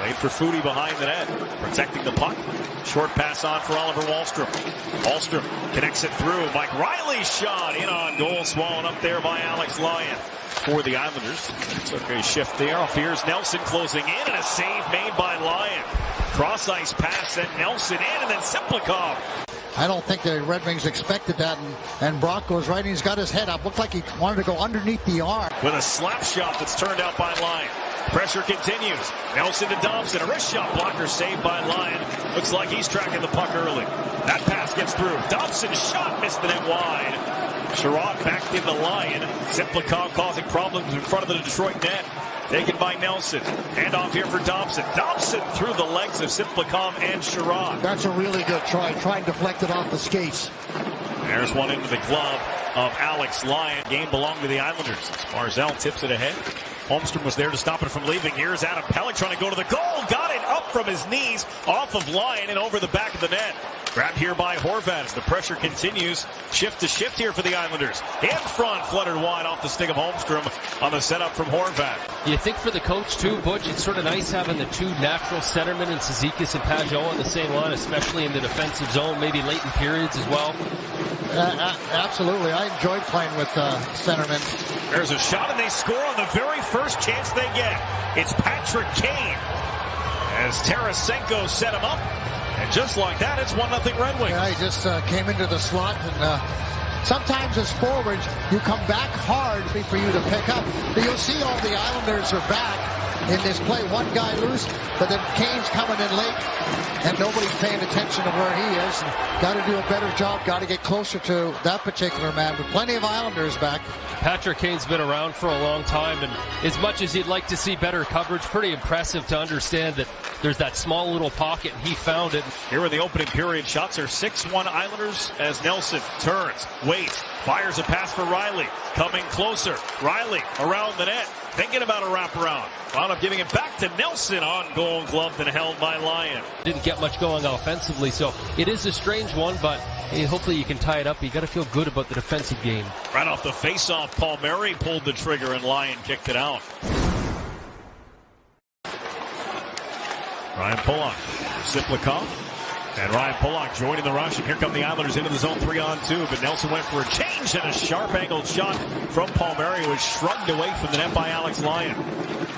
Played for Foodie behind the net, protecting the puck. Short pass on for Oliver Wahlstrom. Wahlstrom connects it through. Mike Riley's shot in on goal, swallowed up there by Alex Lyon for the Islanders. Took a shift there. Here's Nelson closing in, and a save made by Lyon. Cross ice pass, and Nelson in, and then Simplikov. I don't think the Red Wings expected that, and Brock goes right, and he's got his head up. Looked like he wanted to go underneath the arm. With a slap shot that's turned out by Lyon. Pressure continues. Nelson to Dobson. A wrist shot blocker saved by Lyon. Looks like he's tracking the puck early. That pass gets through. Dobson's shot missed the net wide. Sherrod backed into Lyon. Simplikov causing problems in front of the Detroit net. Taken by Nelson. Hand off here for Dobson. Dobson through the legs of Simplikov and Sherrod. That's a really good try. Try and deflect it off the skates. There's one into the glove of Alex Lyon. Game belonged to the Islanders. Barzal tips it ahead. Holmstrom was there to stop it from leaving. Here's Adam Pelech trying to go to the goal. Got it up from his knees, off of Lyon and over the back of the net. Grabbed here by Horvat as the pressure continues. Shift to shift here for the Islanders. In front, fluttered wide off the stick of Holmstrom on the setup from Horvat. You think for the coach too, Butch, it's sort of nice having the two natural centermen in Cizikas and Pajot on the same line, especially in the defensive zone, maybe late in periods as well. Absolutely. I enjoyed playing with centermen. There's a shot, and they score on the very first chance they get. It's Patrick Kane as Tarasenko set him up. And just like that, it's 1-0 Red Wings. Yeah, he just came into the slot, and sometimes as forwards, you come back hard for you to pick up. But you'll see all the Islanders are back in this play. One guy loose, but then Kane's coming in late, and nobody's paying attention to where he is. Got to do a better job, got to get closer to that particular man, but plenty of Islanders back. Patrick Kane's been around for a long time, and as much as you'd like to see better coverage, pretty impressive to understand that there's that small little pocket, and he found it. Here in the opening period, shots are 6-1 Islanders as Nelson turns, waits, fires a pass for Riley, coming closer. Riley around the net, thinking about a wraparound. Wound up giving it back to Nelson, on goal, gloved and held by Lyon. Didn't get much going offensively, so it is a strange one, but hopefully you can tie it up. You got to feel good about the defensive game. Right off the face-off, Palmieri pulled the trigger and Lyon kicked it out. Ryan Pulock, Simplikov, and Ryan Pulock joining the rush, and here come the Islanders into the zone 3-on-2, but Nelson went for a change, and a sharp-angled shot from Palmieri was shrugged away from the net by Alex Lyon.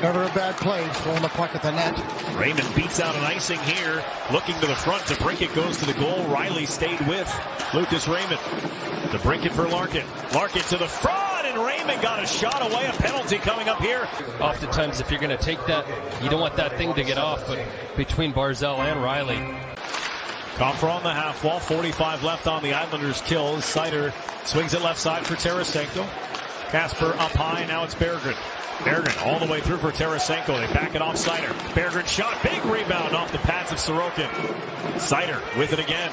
Never a bad play, throwing the puck at the net. Raymond beats out an icing here, looking to the front. DeBrincat goes to the goal. Riley stayed with Lucas Raymond. DeBrincat for Larkin. Larkin to the front, and Raymond got a shot away. A penalty coming up here. Oftentimes, if you're going to take that, you don't want that thing to get off, but between Barzal and Riley. Comfer on the half wall, 45 left on the Islanders' kill. Seider swings it left side for Tarasenko. Kasper up high, now it's Berggren. Berggren all the way through for Tarasenko. They back it off Seider. Berggren shot, big rebound off the pads of Sorokin. Seider with it again.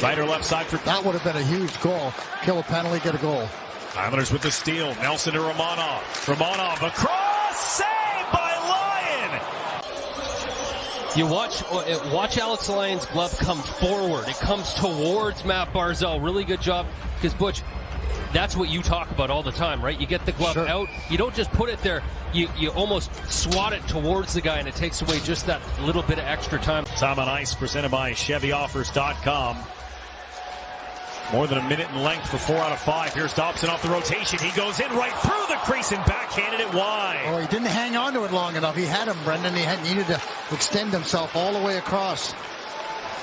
Seider left side for... That would have been a huge goal. Kill a penalty, get a goal. Islanders with the steal. Nelson to Romanov. Romanov across, saved by Lyon. You watch Alex Lyon's glove come forward. It comes towards Matt Barzal. Really good job, because Butch, that's what you talk about all the time, right? You get the glove out. You don't just put it there. You almost swat it towards the guy, and it takes away just that little bit of extra time. Time on Ice presented by ChevyOffers.com. More than a minute in length for 4 out of 5. Here's Dobson off the rotation. He goes in right through the crease and backhanded it wide. Oh, he didn't hang on to it long enough. He had him, Brendan. He needed to extend himself all the way across.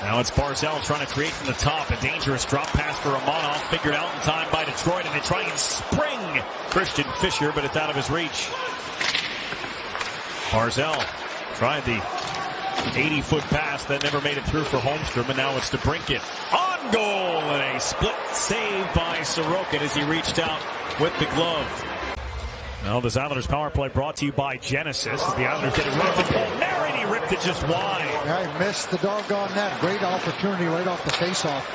Now it's Barzal trying to create from the top. A dangerous drop pass for Romanov. Figured out in time by Detroit, and they try and spring Christian Fischer, but it's out of his reach. Barzal tried the 80-foot pass that never made it through for Holmstrom, and now it's DeBrincat. On goal, and a split save by Sorokin as he reached out with the glove. Now this Islanders power play brought to you by Genesis. As the Islanders get it right to Palmieri, and he ripped it just wide. Yeah, he missed the doggone net. Great opportunity right off the face-off.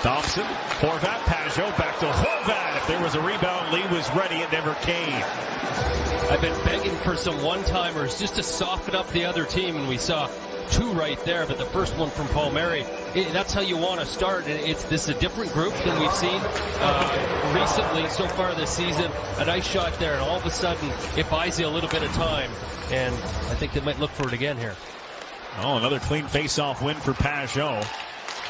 Dobson, Horvat, Pajot, back to Horvat. If there was a rebound, Lee was ready. It never came. I've been begging for some one-timers just to soften up the other team, and we saw two right there, but the first one from Palmieri that's how you want to start. This is a different group than we've seen recently so far this season. A nice shot there, and all of a sudden it buys you a little bit of time, and I think they might look for it again here. Oh, another clean face-off win for Pajot.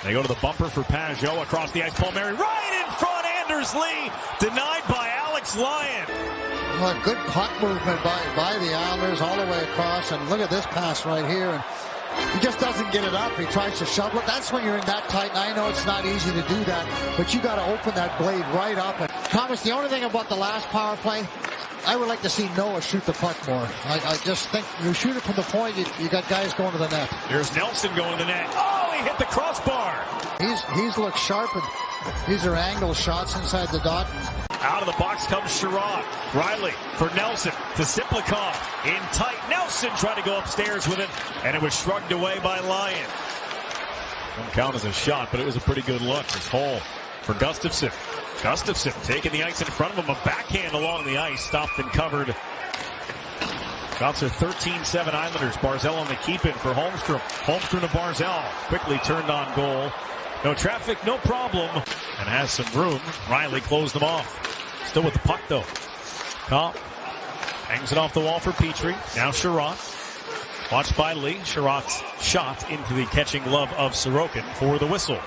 They go to the bumper for Pajot across the ice. Palmieri right in front. Anders Lee denied by Alex Lyon. Well, good puck movement by the Islanders all the way across. And look at this pass right here. And he just doesn't get it up. He tries to shovel it. That's when you're in that tight. And I know it's not easy to do that, but you got to open that blade right up. And Thomas, the only thing about the last power play, I would like to see Noah shoot the puck more. I just think you shoot it from the point, you got guys going to the net. Here's Nelson going to the net. Oh, he hit the crossbar. He's looked sharp, and these are angle shots inside the dot. Out of the box comes Sherrod. Riley for Nelson to Simplikov. In tight. Nelson tried to go upstairs with it, and it was shrugged away by Lyon. Won't count as a shot, but it was a pretty good look. It's Hole for Gustafsson. Gustafsson taking the ice in front of him. A backhand along the ice. Stopped and covered. Shots are 13-7 Islanders. Barzal on the keep-in for Holmstrom. Holmstrom to Barzal. Quickly turned on goal. No traffic, no problem. And has some room. Riley closed them off. Still with the puck, though. Kopp hangs it off the wall for Petrie. Now Sherrod. Watched by Lee. Sherrod's shot into the catching glove of Sorokin for the whistle.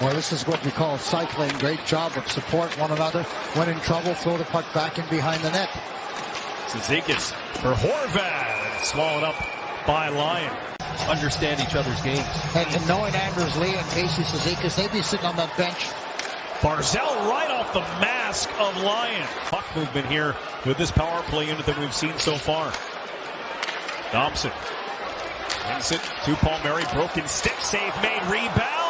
Well, this is what we call cycling. Great job of support one another. When in trouble, throw the puck back in behind the net. Cizikas for Horvat. And swallowed up by Lyon. Understand each other's games. And knowing Anders Lee and Casey Cizikas, they'd be sitting on that bench. Barzal right off the mask of Lyon. Puck movement here with this power play unit that we've seen so far. Thompson brings it to Palmieri. Broken stick save made. Rebound.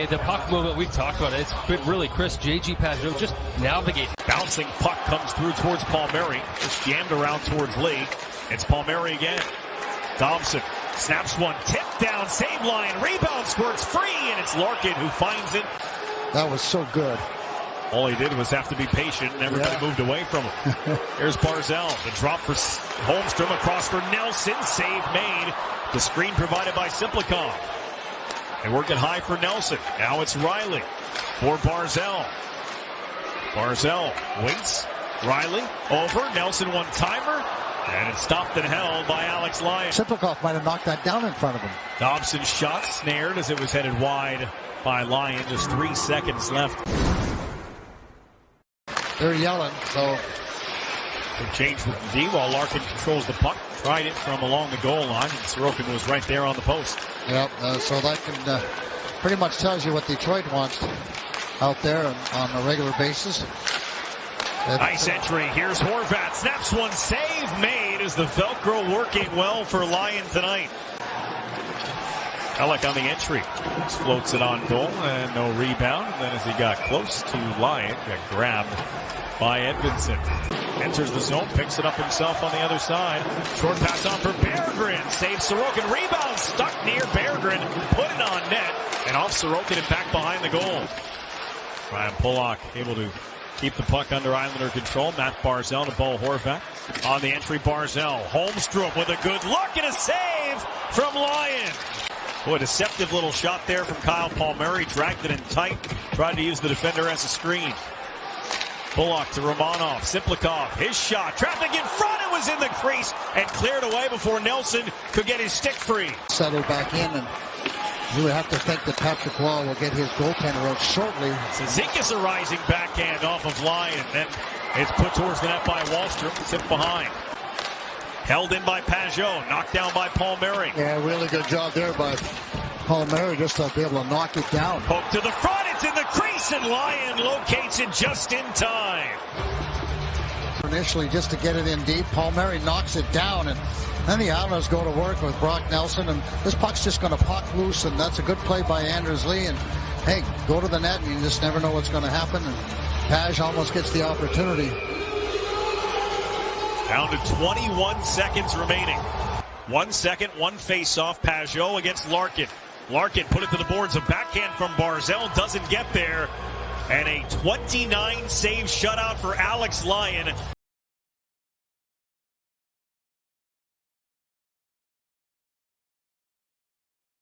The puck movement, we've talked about it. It's been really crisp. J.G. Pajot just navigating. Bouncing puck comes through towards Palmieri. Just jammed around towards Lee. It's Palmieri again. Thompson snaps one. Tip down. Save line. Rebound squirts free. And it's Larkin who finds it. That was so good. All he did was have to be patient, and everybody moved away from him. Here's Barzal. The drop for Holmstrom across for Nelson. Save made. The screen provided by Simplikov. They work it high for Nelson. Now it's Riley for Barzal. Barzal waits. Riley over. Nelson one-timer. And it's stopped and held by Alex Lyon. Simplikov might have knocked that down in front of him. Dobson's shot snared as it was headed wide by Lyon. Just 3 seconds left. They're yelling, so they change with D while Larkin controls the puck. Tried it from along the goal line, and Sorokin was right there on the post. Yep, so that can pretty much tells you what Detroit wants out there on a regular basis. Nice entry. Here's Horvat. Snaps one. Save made as the Velcro working well for Lyon tonight. Pelech on the entry. Just floats it on goal and no rebound. And then as he got close to Lyon, got grabbed by Edmondson. Enters the zone, picks it up himself on the other side. Short pass on for Berggren. Saves Sorokin. Rebound stuck near Berggren. Put it on net. And off Sorokin and back behind the goal. Ryan Pollock able to keep the puck under Islander control. Matt Barzal to Bo Horvat. On the entry, Barzal. Holmstrom with a good look and a save from Lyon. Boy, deceptive little shot there from Kyle Palmieri. Dragged it in tight. Tried to use the defender as a screen. Pollock to Romanov. Simplikov. His shot. Traffic in front. It was in the crease and cleared away before Nelson could get his stick free. Settled back in, and you would have to think that Patrick Wall will get his goaltender out shortly. Cizikas a rising backhand off of Lyon. Then it's put towards the net by Wallstrom. Tipped behind. Held in by Pajot. Knocked down by Palmieri. Yeah, really good job there by Palmieri just to be able to knock it down. Poke to the front. It's in the crease, and Lyon locates it just in time. Initially, just to get it in deep, Palmieri knocks it down, and then the Islanders go to work with Brock Nelson, and this puck's just going to puck loose, and that's a good play by Anders Lee. And hey, go to the net, and you just never know what's going to happen. And Paj almost gets the opportunity. Down to 21 seconds remaining. 1 second, one face-off. Pajot against Larkin. Larkin put it to the boards. A backhand from Barzal doesn't get there. And a 29 save shutout for Alex Lyon.